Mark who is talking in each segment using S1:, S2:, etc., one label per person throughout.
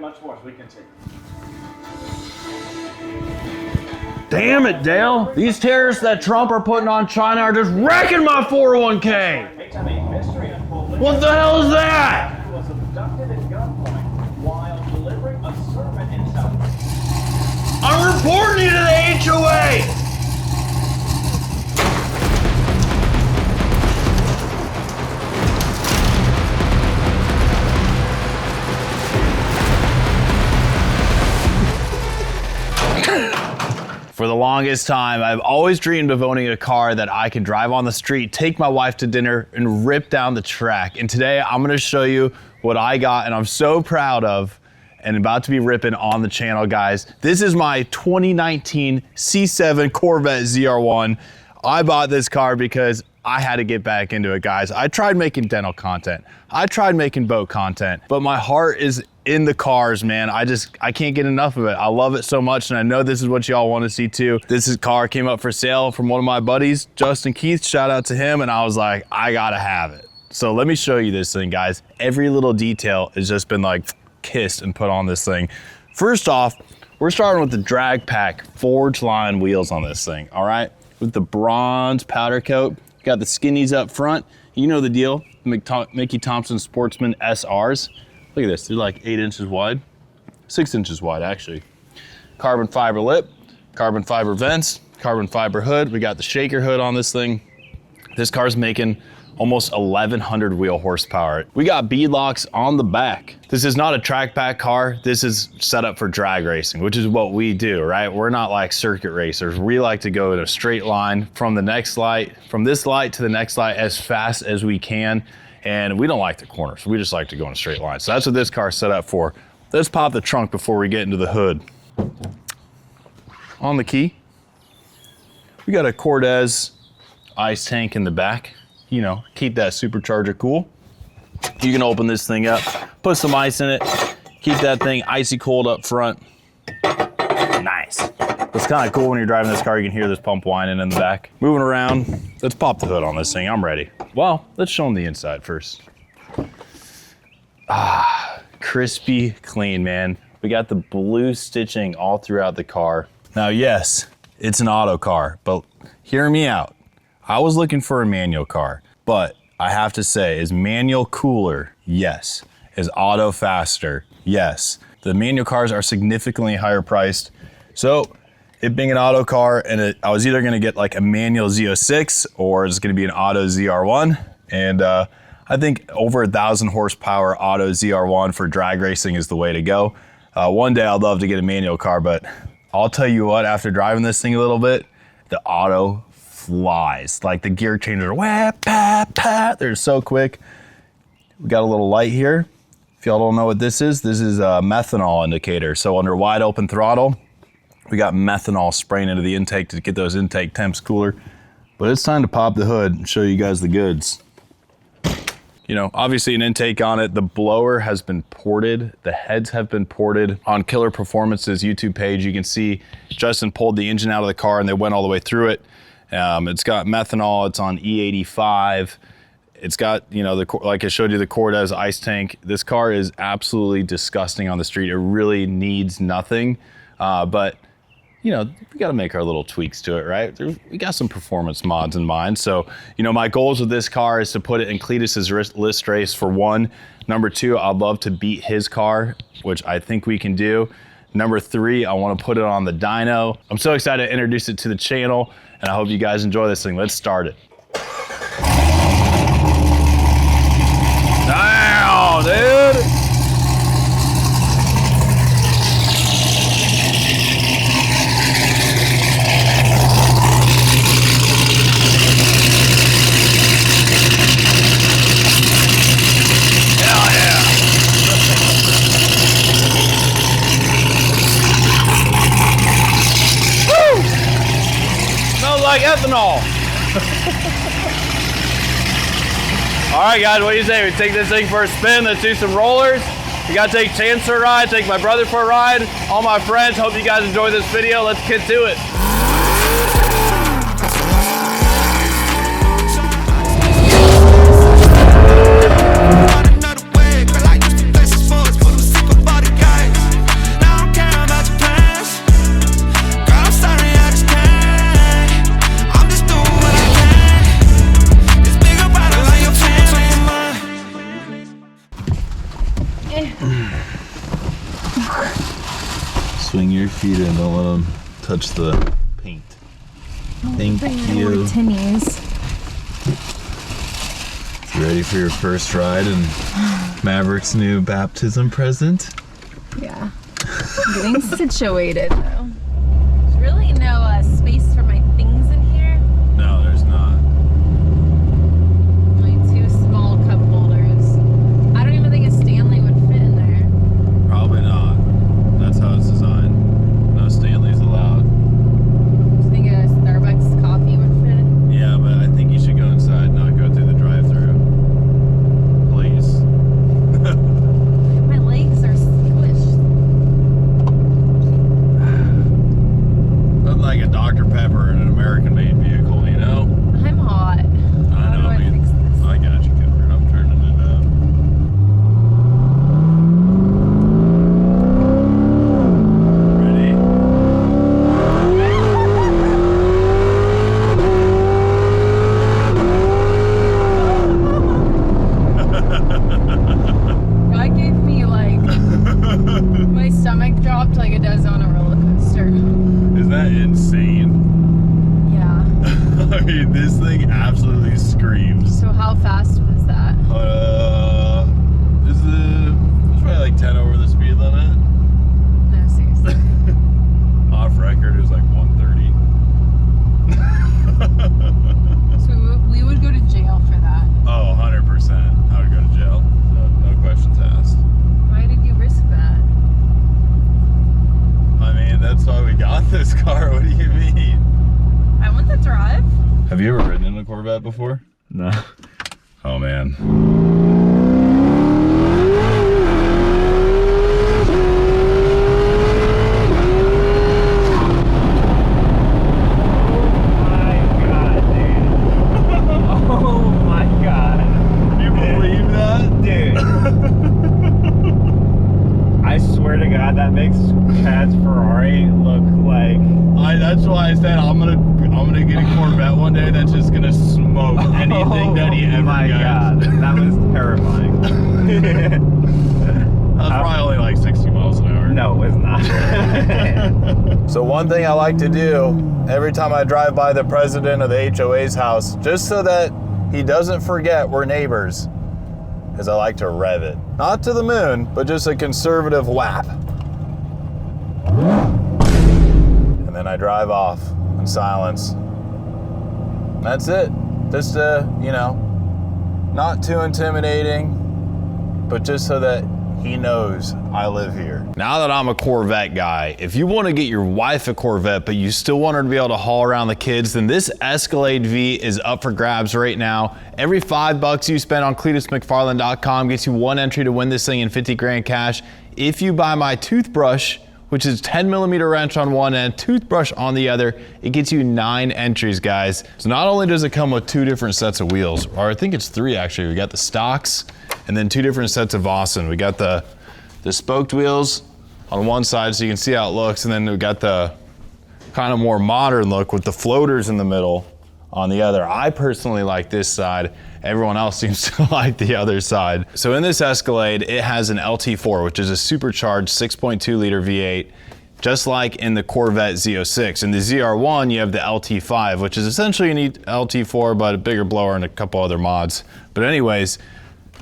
S1: much more as we continue.
S2: Damn it, Dale. These tariffs that Trump are putting on China are just wrecking my 401k. What the hell is that?
S1: He was abducted at gunpoint while delivering a sermon in South.
S2: I'm reporting you to the HOA. For the longest time, I've always dreamed of owning a car that I can drive on the street, take my wife to dinner, and rip down the track. And today, I'm gonna show you what I got and I'm so proud of and about to be ripping on the channel, guys. This is my 2019 C7 Corvette ZR1. I bought this car because I had to get back into it, guys. I tried making dental content. I tried making boat content, but my heart is in the cars, man. I can't get enough of it. I love it so much, and I know this is what y'all want to see too. This car came up for sale from one of my buddies, Justin Keith, shout out to him, and I was like, I gotta have it. So let me show you this thing, guys. Every little detail has just been like kissed and put on this thing. First off, we're starting with the drag pack forged line wheels on this thing, all right? With the bronze powder coat. Got the skinnies up front. You know the deal, Mickey Thompson Sportsman SRs. Look at this, they're like 8 inches wide, 6 inches wide actually. Carbon fiber lip, carbon fiber vents, carbon fiber hood. We got the shaker hood on this thing. This car's making almost 1,100 wheel horsepower. We got bead locks on the back. This is not a track pack car. This is set up for drag racing, which is what we do, right? We're not like circuit racers. We like to go in a straight line from the next light, from this light to the next light as fast as we can. And we don't like the corners. We just like to go in a straight line. So that's what this car's set up for. Let's pop the trunk before we get into the hood. On the key, we got a Cortez ice tank in the back. You know, keep that supercharger cool. You can open this thing up, put some ice in it, keep that thing icy cold up front. Nice. It's kind of cool when you're driving this car, you can hear this pump whining in the back. Moving around, let's pop the hood on this thing, I'm ready. Well, let's show them the inside first. Ah, crispy clean, man. We got the blue stitching all throughout the car. Now, yes, it's an auto car, but hear me out. I was looking for a manual car, but I have to say, is manual cooler? Yes. Is auto faster? Yes. The manual cars are significantly higher priced. So it being an auto car, and I was either gonna get like a manual Z06 or it's gonna be an auto ZR1. And I think over 1,000 horsepower auto ZR1 for drag racing is the way to go. One day I'd love to get a manual car, but I'll tell you what, after driving this thing a little bit, the auto flies. Like the gear changes, they're so quick. We got a little light here. If y'all don't know what this is a methanol indicator. So under wide open throttle, we got methanol spraying into the intake to get those intake temps cooler. But it's time to pop the hood and show you guys the goods. You know, obviously an intake on it. The blower has been ported. The heads have been ported. On Killer Performance's YouTube page, you can see Justin pulled the engine out of the car and they went all the way through it. It's got methanol, it's on E85. It's got, you know, like I showed you, the Cortez ice tank. This car is absolutely disgusting on the street. It really needs nothing. But, you know, we got to make our little tweaks to it, right? We got some performance mods in mind. So, you know, my goals with this car is to put it in Cleetus's list race for one. Number two, I'd love to beat his car, which I think we can do. Number three, I want to put it on the dyno. I'm so excited to introduce it to the channel, and I hope you guys enjoy this thing. Let's start it. Damn, dude! Hell yeah! Woo! Smells like ethanol. All right, guys, what do you say? We take this thing for a spin, let's do some rollers. We gotta take Chance for a ride, take my brother for a ride, all my friends. Hope you guys enjoy this video. Let's get to it. Swing your feet in, don't let them touch the paint. Thank you.
S3: Tinnies.
S2: You ready for your first ride in Maverick's new baptism present?
S3: Yeah. I'm getting situated though. There's really no space for my things in here.
S2: No, there's not.
S3: My two small cup holders. I don't even think a Stanley would fit in there.
S2: Probably not. That's how it's designed. No Stanleys allowed.
S3: Do you think a Starbucks coffee would fit?
S2: Yeah, but I think you should go inside, not go through the drive-thru. Please.
S3: My legs are squished.
S2: Nothing like a Dr. Pepper in an American-made vehicle, you know?
S3: I'm hot.
S2: I know.
S3: How do I fix this?
S2: I got you covered. I'm turning it up. Ready?
S3: God gave me like my stomach dropped like it does on a roller coaster.
S2: Isn't that insane?
S3: Yeah.
S2: I mean, this thing absolutely screams.
S3: So how fast was that?
S2: It's probably like 10 over the speed limit.
S3: No, seriously.
S2: Off record, it was like 130.
S3: So we would go to jail for that.
S2: Oh, 100%. I would go to jail. No questions asked.
S3: Why did you risk that?
S2: I mean, that's why we got this car. What do you mean?
S3: I want the drive.
S2: Have you ever ridden in a Corvette before?
S4: No.
S2: Oh, man.
S4: That makes Chad's Ferrari look like.
S2: That's why I said I'm gonna get a Corvette one day that's just gonna smoke anything that he ever
S4: my
S2: gets.
S4: God, that was terrifying.
S2: That was probably only like 60 miles an hour.
S4: No, it was not.
S2: So one thing I like to do every time I drive by the president of the HOA's house, just so that he doesn't forget we're neighbors, is I like to rev it. Not to the moon, but just a conservative whap. And then I drive off in silence. That's it. Just, you know, not too intimidating, but just so that he knows I live here. Now that I'm a Corvette guy, if you want to get your wife a Corvette, but you still want her to be able to haul around the kids, then this Escalade V is up for grabs right now. Every $5 you spend on CleetusMcFarland.com gets you one entry to win this thing in 50 grand cash. If you buy my Toothbrush, which is 10mm wrench on one end, Toothbrush on the other, it gets you 9 entries, guys. So not only does it come with 2 different sets of wheels, or I think it's 3 actually. We got the stocks and then 2 different sets of Vossen. We got the spoked wheels on one side so you can see how it looks, and then we got the kind of more modern look with the floaters in the middle on the other. I personally like this side. Everyone else seems to like the other side. So in this Escalade, it has an LT4, which is a supercharged 6.2 liter V8, just like in the Corvette Z06. In the ZR1, you have the LT5, which is essentially an LT4, but a bigger blower and a couple other mods. But anyways,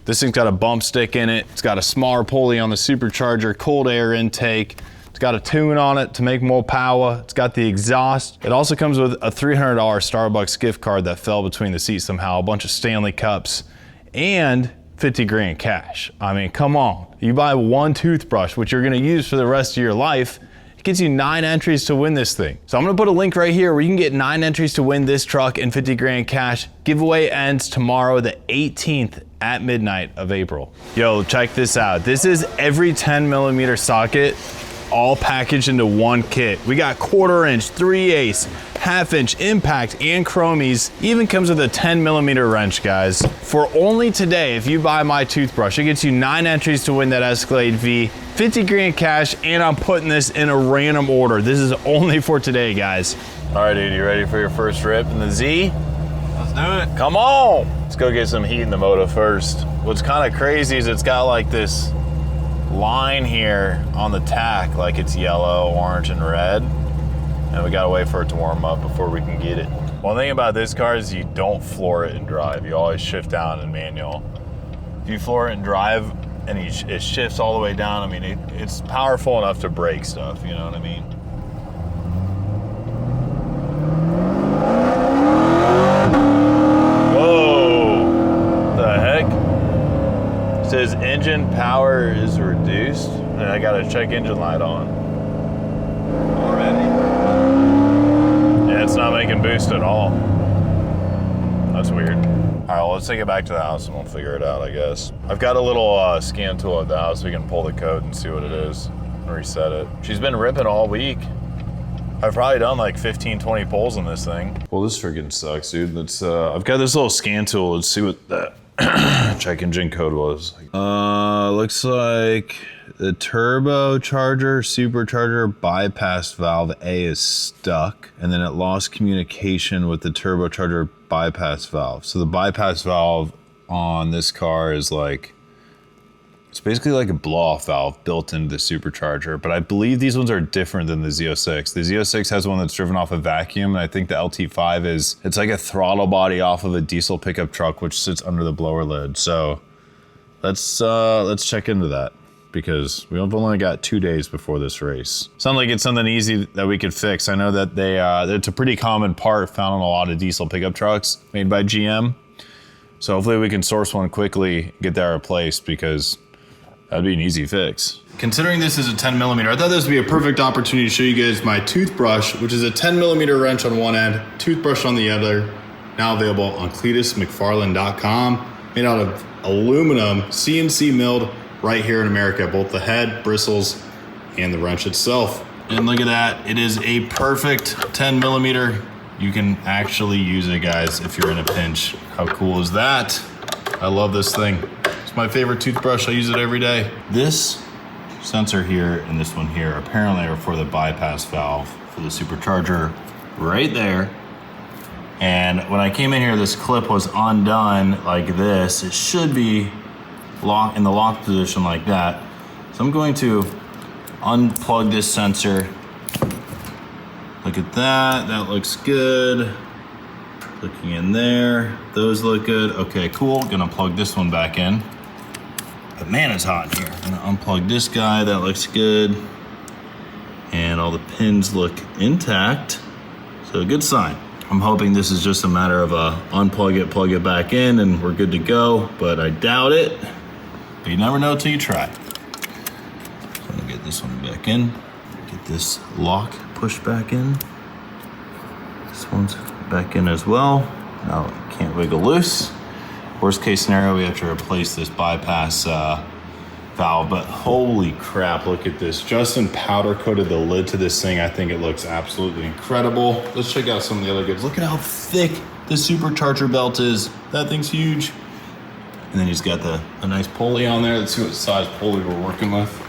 S2: this thing's got a bump stick in it. It's got a smaller pulley on the supercharger, cold air intake. It's got a tune on it to make more power. It's got the exhaust. It also comes with a $300 Starbucks gift card that fell between the seats somehow, a bunch of Stanley Cups, and 50 grand cash. I mean, come on. You buy one toothbrush, which you're gonna use for the rest of your life, it gets you 9 entries to win this thing. So I'm gonna put a link right here where you can get 9 entries to win this truck and 50 grand cash. Giveaway ends tomorrow, the 18th at midnight of April. Yo, check this out. This is every 10mm socket, all packaged into one kit. We got 1/4 inch, 3/8, 1/2 inch, impact, and chromies. Even comes with a 10mm wrench, guys. For only today, if you buy my toothbrush, it gets you 9 entries to win that Escalade V, 50 grand cash, and I'm putting this in a random order. This is only for today, guys. All right, dude, you ready for your first rip in the Z?
S4: Let's do it.
S2: Come on. Let's go get some heat in the motor first. What's kind of crazy is it's got like this line here on the tack like it's yellow, orange, and red. And we gotta wait for it to warm up before we can get it. One thing about this car is you don't floor it and drive. You always shift down in manual. If you floor it and drive and it shifts all the way down, I mean, it's powerful enough to break stuff, you know what I mean? Whoa, the heck? It says engine power is reduced, and I got a check engine light on already. Yeah, it's not making boost at all. That's weird. All right, well, let's take it back to the house and we'll figure it out, I guess. I've got a little scan tool at the house so we can pull the code and see what it is and reset it. She's been ripping all week. I've probably done like 15, 20 pulls on this thing. Well, this freaking sucks, dude. I've got this little scan tool. Let's see what that check engine code was. Looks like the turbocharger, supercharger bypass valve A is stuck, and then it lost communication with the turbocharger bypass valve. So the bypass valve on this car is like, it's basically like a blow-off valve built into the supercharger, but I believe these ones are different than the Z06. The Z06 has one that's driven off a vacuum, and I think the LT5 it's like a throttle body off of a diesel pickup truck, which sits under the blower lid. So let's check into that, because we've only got 2 days before this race. Sounds like it's something easy that we could fix. I know that it's a pretty common part found on a lot of diesel pickup trucks made by GM. So hopefully we can source one quickly, get that replaced, because that'd be an easy fix. Considering this is a 10mm, I thought this would be a perfect opportunity to show you guys my toothbrush, which is a 10mm wrench on one end, toothbrush on the other, now available on CleetusMcFarland.com, made out of aluminum, CNC milled right here in America, both the head, bristles, and the wrench itself. And look at that, it is a perfect 10mm. You can actually use it, guys, if you're in a pinch. How cool is that? I love this thing. It's my favorite toothbrush. I use it every day. This sensor here and this one here apparently are for the bypass valve for the supercharger right there. And when I came in here, this clip was undone like this. It should be locked in the lock position like that. So I'm going to unplug this sensor. Look at that, that looks good. Looking in there, those look good. Okay, cool, gonna plug this one back in. But man, it's hot in here. I'm gonna unplug this guy, that looks good. And all the pins look intact, so a good sign. I'm hoping this is just a matter of unplug it, plug it back in, and we're good to go, but I doubt it. But you never know till you try. So I'm gonna get this one back in. Get this lock pushed back in. This one's back in as well. Now it can't wiggle loose. Worst case scenario, we have to replace this bypass valve, but holy crap, look at this. Justin powder coated the lid to this thing. I think it looks absolutely incredible. Let's check out some of the other goods. Look at how thick the supercharger belt is. That thing's huge. And then he's got a nice pulley on there. Let's see what size pulley we're working with.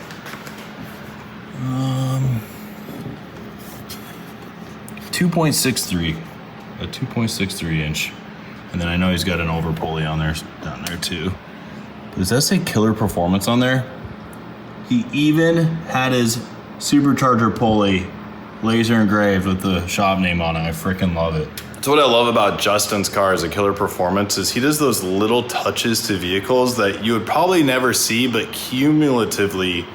S2: 2.63, a 2.63 inch. And then I know he's got an over pulley on there, down there too. But does that say Killer Performance on there? He even had his supercharger pulley laser engraved with the shop name on it. I freaking love it. So what I love about Justin's car as a Killer Performance is he does those little touches to vehicles that you would probably never see, but cumulatively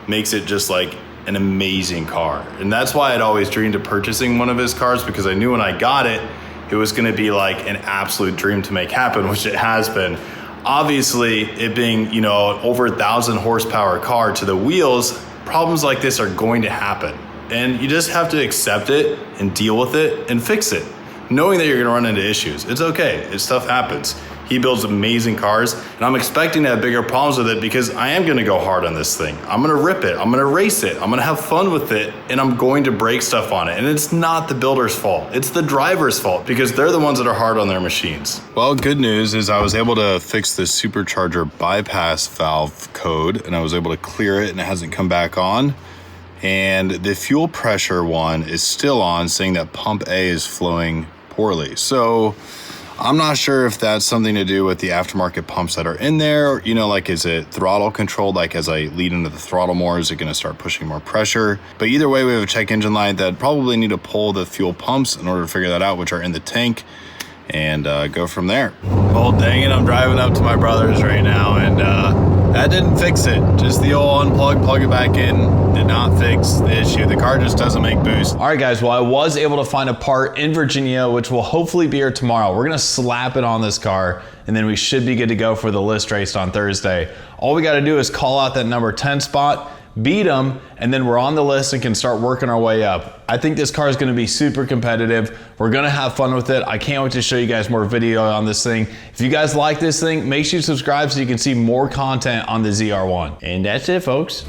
S2: makes it just like an amazing car. And that's why I'd always dreamed of purchasing one of his cars, because I knew when I got it, it was gonna be like an absolute dream to make happen, which it has been. Obviously, it being, you know, over 1,000 horsepower car to the wheels, problems like this are going to happen. And you just have to accept it and deal with it and fix it, knowing that you're gonna run into issues. It's okay, stuff happens. He builds amazing cars, and I'm expecting to have bigger problems with it because I am gonna go hard on this thing. I'm gonna rip it, I'm gonna race it, I'm gonna have fun with it, and I'm going to break stuff on it. And it's not the builder's fault, it's the driver's fault, because they're the ones that are hard on their machines. Well, good news is I was able to fix the supercharger bypass valve code, and I was able to clear it, and it hasn't come back on. And the fuel pressure one is still on, saying that pump A is flowing poorly. So I'm not sure if that's something to do with the aftermarket pumps that are in there. You know, like, is it throttle controlled? Like, as I lead into the throttle more, is it going to start pushing more pressure? But either way, we have a check engine light that probably need to pull the fuel pumps in order to figure that out, which are in the tank, and go from there. Well, dang it, I'm driving up to my brother's right now, and that didn't fix it. Just the old unplug, plug it back in, did not fix the issue. The car just doesn't make boost. All right, guys, well, I was able to find a part in Virginia, which will hopefully be here tomorrow. We're gonna slap it on this car, and then we should be good to go for the list race on Thursday. All we gotta do is call out that number 10 spot, beat them, and then we're on the list and can start working our way up. I think this car is going to be super competitive. We're going to have fun with it. I can't wait to show you guys more video on this thing. If you guys like this thing, make sure you subscribe so you can see more content on the ZR1. And that's it, folks.